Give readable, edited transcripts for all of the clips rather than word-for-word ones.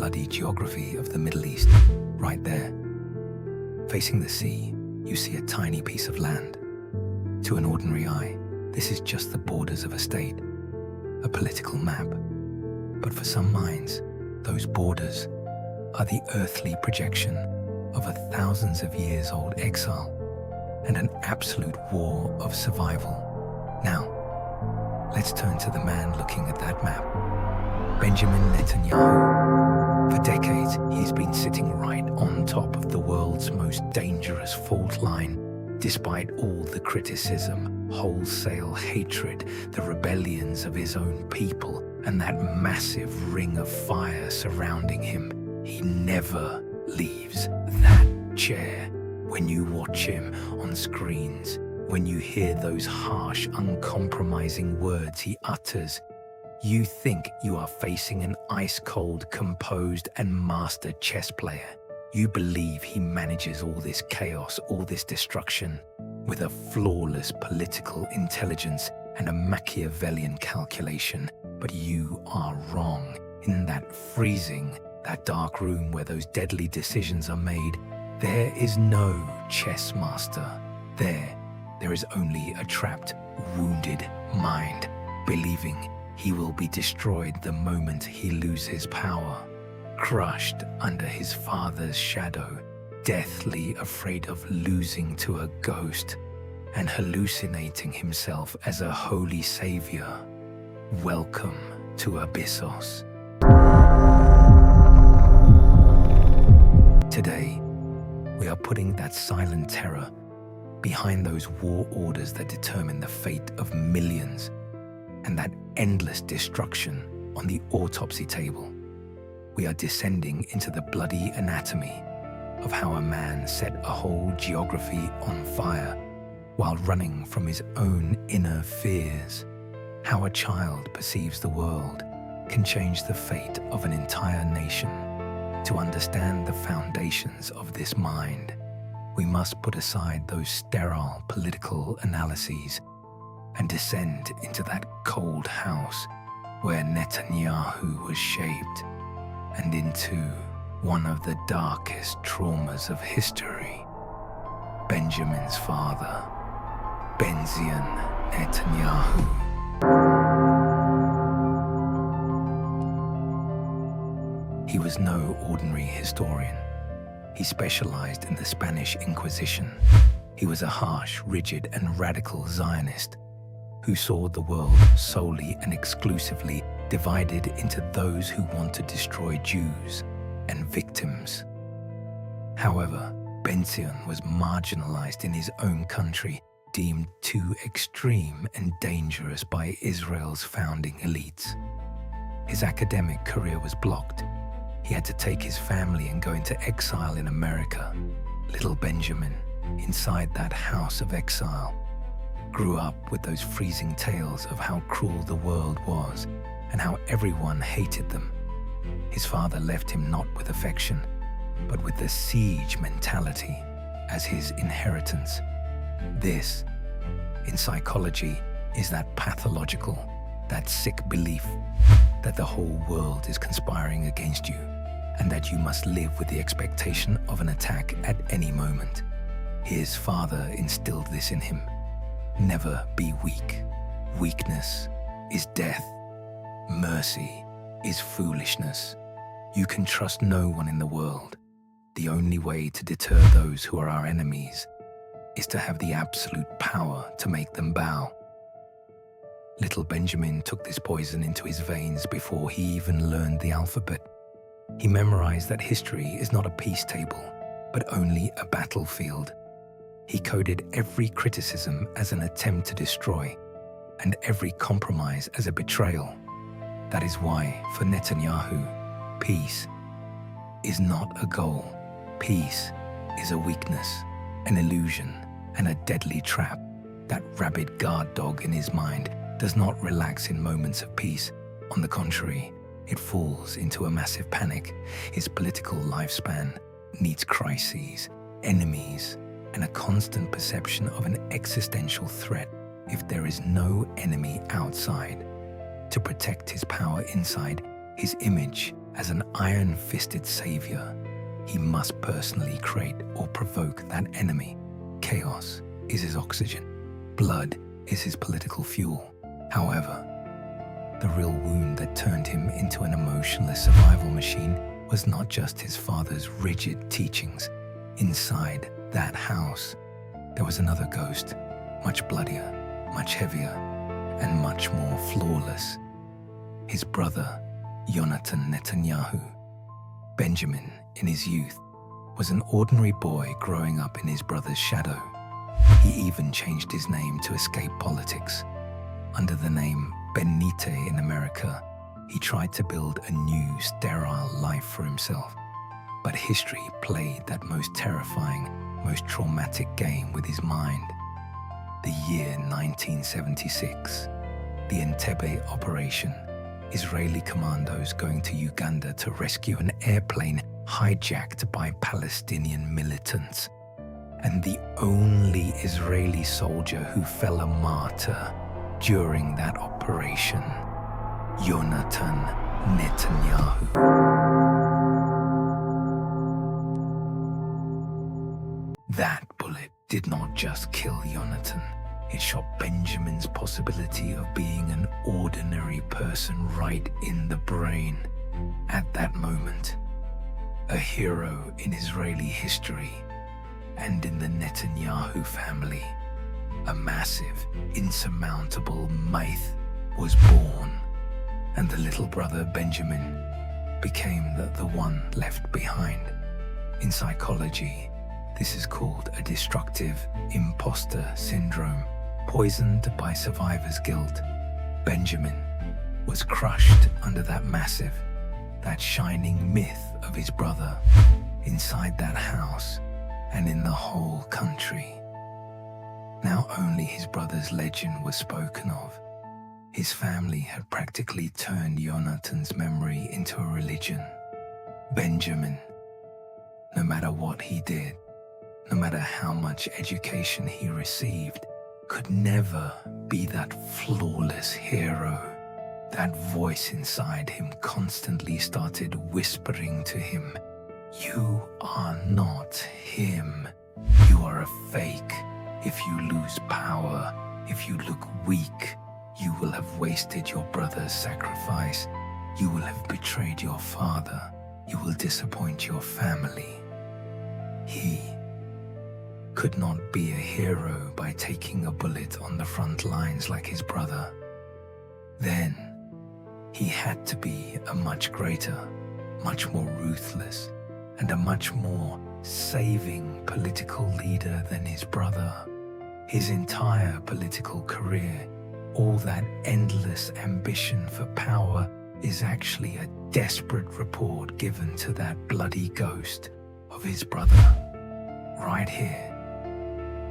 bloody geography of the Middle East, right there. Facing the sea, you see a tiny piece of land. To an ordinary eye, this is just the borders of a state, a political map. But for some minds, those borders are the earthly projection of a thousands of years old exile and an absolute war of survival. Now, let's turn to the man looking at that map, Benjamin Netanyahu. For decades, he's been sitting right on top of the world's most dangerous fault line, despite all the criticism, wholesale hatred, the rebellions of his own people, and that massive ring of fire surrounding him. He never leaves that chair. When you watch him on screens, when you hear those harsh, uncompromising words he utters, you think you are facing an ice-cold, composed and master chess player. You believe he manages all this chaos, all this destruction, with a flawless political intelligence and a Machiavellian calculation. But you are wrong. In that freezing, that dark room where those deadly decisions are made, there is no chess master. There is only a trapped, wounded mind, believing he will be destroyed the moment he loses power, crushed under his father's shadow, deathly afraid of losing to a ghost, and hallucinating himself as a holy savior. Welcome to Abyssos. Today, we are putting that silent terror behind those war orders that determine the fate of millions, and that endless destruction on the autopsy table. We are descending into the bloody anatomy of how a man set a whole geography on fire while running from his own inner fears. How a child perceives the world can change the fate of an entire nation. To understand the foundations of this mind, we must put aside those sterile political analyses and descend into that cold house where Netanyahu was shaped, and into one of the darkest traumas of history. Benjamin's father, Benjamin Netanyahu. He was no ordinary historian. He specialized in the Spanish Inquisition. He was a harsh, rigid, and radical Zionist who saw the world solely and exclusively divided into those who want to destroy Jews and victims. However, Benjamin was marginalized in his own country, deemed too extreme and dangerous by Israel's founding elites. His academic career was blocked. He had to take his family and go into exile in America. Little Benjamin, inside that house of exile, grew up with those freezing tales of how cruel the world was and how everyone hated them. His father left him not with affection, but with the siege mentality as his inheritance. This, in psychology, is that pathological, that sick belief that the whole world is conspiring against you, and that you must live with the expectation of an attack at any moment. His father instilled this in him. Never be weak. Weakness is death. Mercy is foolishness. You can trust no one in the world. The only way to deter those who are our enemies is to have the absolute power to make them bow. Little Benjamin took this poison into his veins before he even learned the alphabet. He memorized that history is not a peace table, but only a battlefield. He coded every criticism as an attempt to destroy, and every compromise as a betrayal. That is why, for Netanyahu, peace is not a goal. Peace is a weakness, an illusion, and a deadly trap. That rabid guard dog in his mind does not relax in moments of peace. On the contrary, it falls into a massive panic. His political lifespan needs crises, enemies, and a constant perception of an existential threat if there is no enemy outside. To protect his power inside, his image As an iron-fisted savior, he must personally create or provoke that enemy. Chaos is his oxygen. Blood is his political fuel. However, the real wound that turned him into an emotionless survival machine was not just his father's rigid teachings. Inside that house, there was another ghost, much bloodier, much heavier, and much more flawless. His brother, Jonathan Netanyahu. Benjamin, in his youth, was an ordinary boy growing up in his brother's shadow. He even changed his name to escape politics. Under the name Benite in America, he tried to build a new, sterile life for himself. But history played that most terrifying, most traumatic game with his mind. The year 1976, the Entebbe operation, Israeli commandos going to Uganda to rescue an airplane hijacked by Palestinian militants. And the only Israeli soldier who fell a martyr during that operation, Jonathan Netanyahu. That bullet did not just kill Jonathan. It shot Benjamin's possibility of being an ordinary person right in the brain. At that moment, a hero in Israeli history and in the Netanyahu family, a massive, insurmountable myth was born, and the little brother Benjamin became the one left behind. In psychology, this is called a destructive imposter syndrome, poisoned by survivor's guilt. Benjamin was crushed under that massive, that shining myth of his brother, inside that house and in the whole country. Now only his brother's legend was spoken of. His family had practically turned Jonathan's memory into a religion. Benjamin, no matter what he did, no matter how much education he received, could never be that flawless hero. That voice inside him constantly started whispering to him, "You are not him. You are a fake. If you lose power, if you look weak, you will have wasted your brother's sacrifice. You will have betrayed your father. You will disappoint your family." He could not be a hero by taking a bullet on the front lines like his brother. Then, he had to be a much greater, much more ruthless, and a much more saving political leader than his brother. His entire political career, all that endless ambition for power, is actually a desperate report given to that bloody ghost of his brother. Right here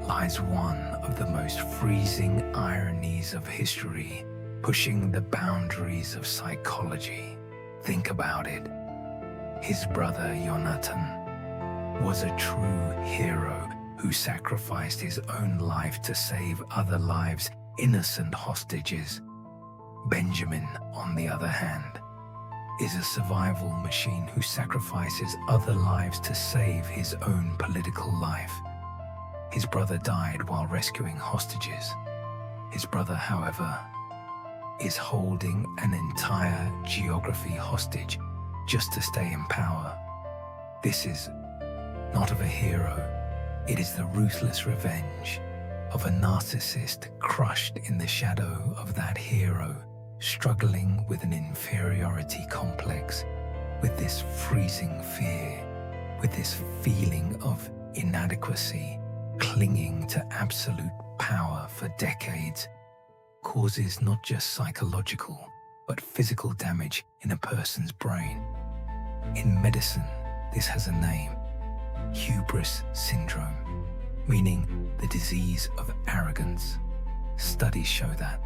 lies one of the most freezing ironies of history, pushing the boundaries of psychology. Think about it. His brother Jonathan was a true hero who sacrificed his own life to save other lives, innocent hostages. Benjamin, on the other hand, is a survival machine who sacrifices other lives to save his own political life. His brother died while rescuing hostages. His brother, however, is holding an entire geography hostage just to stay in power. This is not of a hero. It is the ruthless revenge of a narcissist crushed in the shadow of that hero, struggling with an inferiority complex, with this freezing fear, with this feeling of inadequacy, clinging to absolute power for decades, causes not just psychological, but physical damage in a person's brain. In medicine, this has a name: hubris syndrome, meaning the disease of arrogance. Studies show that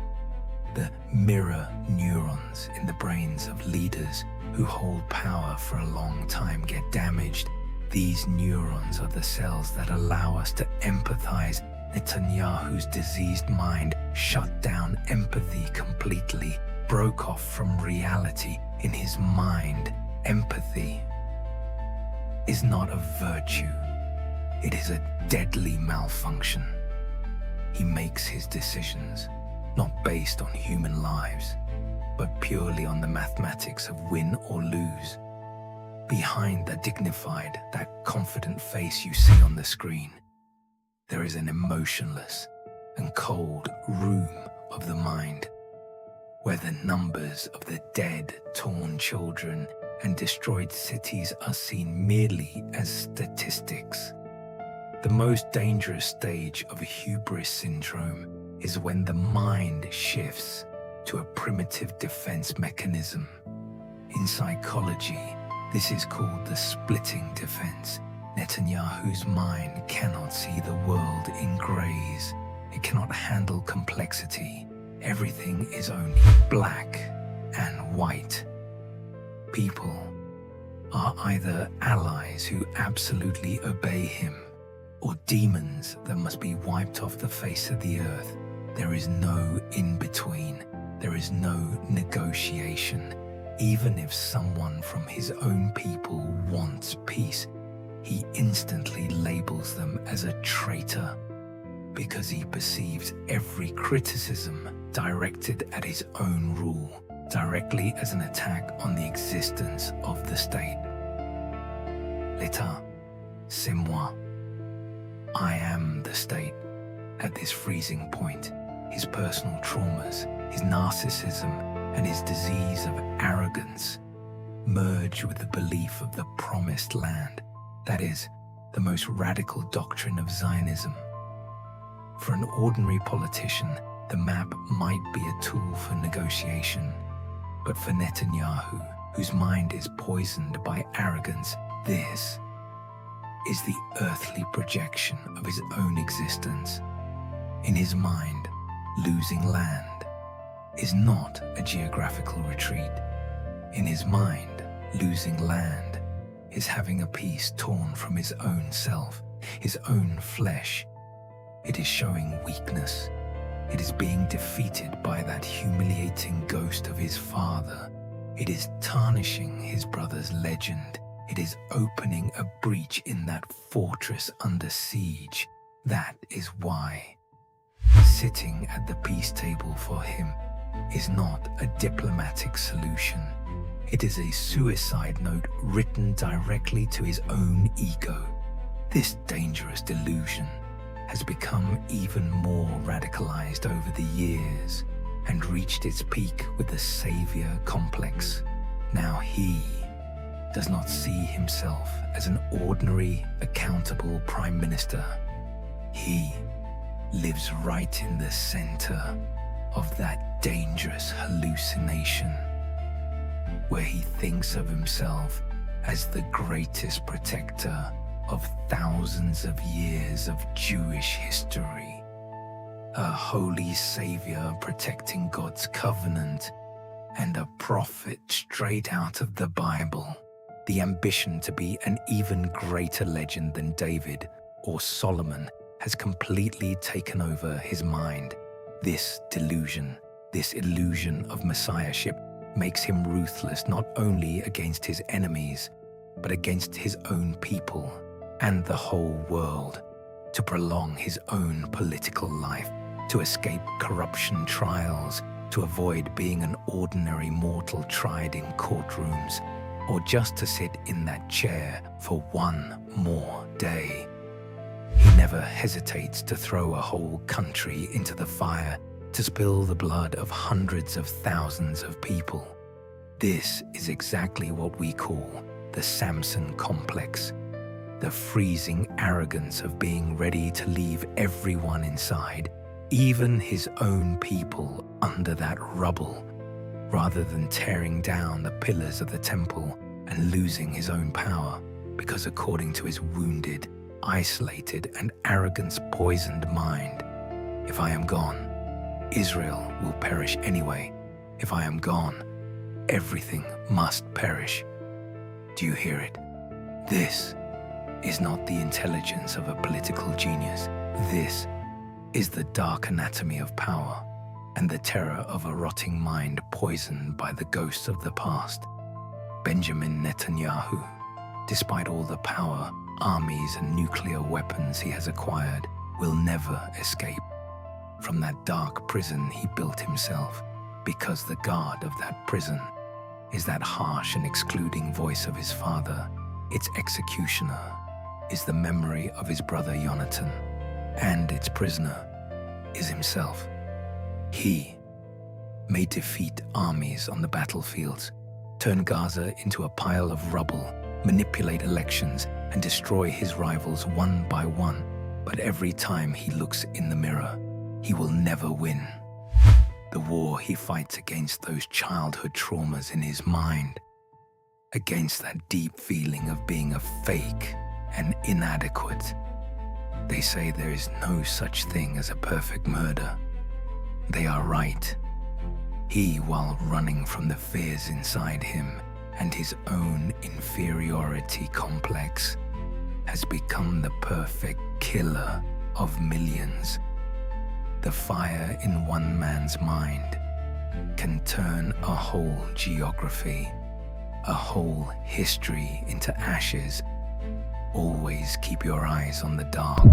the mirror neurons in the brains of leaders who hold power for a long time get damaged. These neurons are the cells that allow us to empathize. Netanyahu's diseased mind shut down empathy completely, broke off from reality. In his mind, Empathy is not a virtue. It is a deadly malfunction. He makes his decisions not based on human lives, but purely on the mathematics of win or lose. Behind that dignified, that confident face you see on the screen, there is an emotionless and cold room of the mind, where the numbers of the dead, torn children and destroyed cities are seen merely as statistics. The most dangerous stage of hubris syndrome is when the mind shifts to a primitive defense mechanism. In psychology, this is called the splitting defense. Netanyahu's mind cannot see the world in grays. It cannot handle complexity. Everything is only black and white. People are either allies who absolutely obey him, or demons that must be wiped off the face of the earth. There is no in-between. There is no negotiation. Even if someone from his own people wants peace, he instantly labels them as a traitor, because he perceives every criticism directed at his own rule directly as an attack on the existence of the state. L'État, c'est moi. I am the state. At this freezing point, his personal traumas, his narcissism, and his disease of arrogance merge with the belief of the promised land. That is, the most radical doctrine of Zionism. For an ordinary politician, the map might be a tool for negotiation. But for Netanyahu, whose mind is poisoned by arrogance, this is the earthly projection of his own existence. In his mind, losing land is not a geographical retreat. In his mind, losing land is having a piece torn from his own self, his own flesh. It is showing weakness. It is being defeated by that humiliating ghost of his father. It is tarnishing his brother's legend. It is opening a breach in that fortress under siege. That is why sitting at the peace table for him is not a diplomatic solution. It is a suicide note written directly to his own ego. This dangerous delusion has become even more radicalized over the years and reached its peak with the savior complex. Now he does not see himself as an ordinary, accountable prime minister. He lives right in the center of that dangerous hallucination, where he thinks of himself as the greatest protector of thousands of years of Jewish history, a holy savior protecting God's covenant, and a prophet straight out of the Bible. The ambition to be an even greater legend than David or Solomon has completely taken over his mind. This delusion, this illusion of messiahship, makes him ruthless not only against his enemies, but against his own people and the whole world, to prolong his own political life, to escape corruption trials, to avoid being an ordinary mortal tried in courtrooms, or just to sit in that chair for one more day. He never hesitates to throw a whole country into the fire, to spill the blood of hundreds of thousands of people. This is exactly what we call the Samson complex, the freezing arrogance of being ready to leave everyone inside, even his own people, under that rubble, rather than tearing down the pillars of the temple and losing his own power, because according to his wounded, isolated, and arrogance-poisoned mind, if I am gone, Israel will perish anyway. If I am gone, everything must perish. Do you hear it? This is not the intelligence of a political genius. This is the dark anatomy of power and the terror of a rotting mind poisoned by the ghosts of the past. Benjamin Netanyahu, despite all the power, armies, and nuclear weapons he has acquired, will never escape from that dark prison he built himself, because the guard of that prison is that harsh and excluding voice of his father. Its executioner is the memory of his brother Jonathan, and its prisoner is himself. He may defeat armies on the battlefields, turn Gaza into a pile of rubble, manipulate elections, and destroy his rivals one by one, but every time he looks in the mirror, he will never win. The war he fights against those childhood traumas in his mind, against that deep feeling of being a fake and inadequate. They say there is no such thing as a perfect murder. They are right. He, while running from the fears inside him and his own inferiority complex, has become the perfect killer of millions. The fire in one man's mind can turn a whole geography, a whole history into ashes. Always keep your eyes on the dark.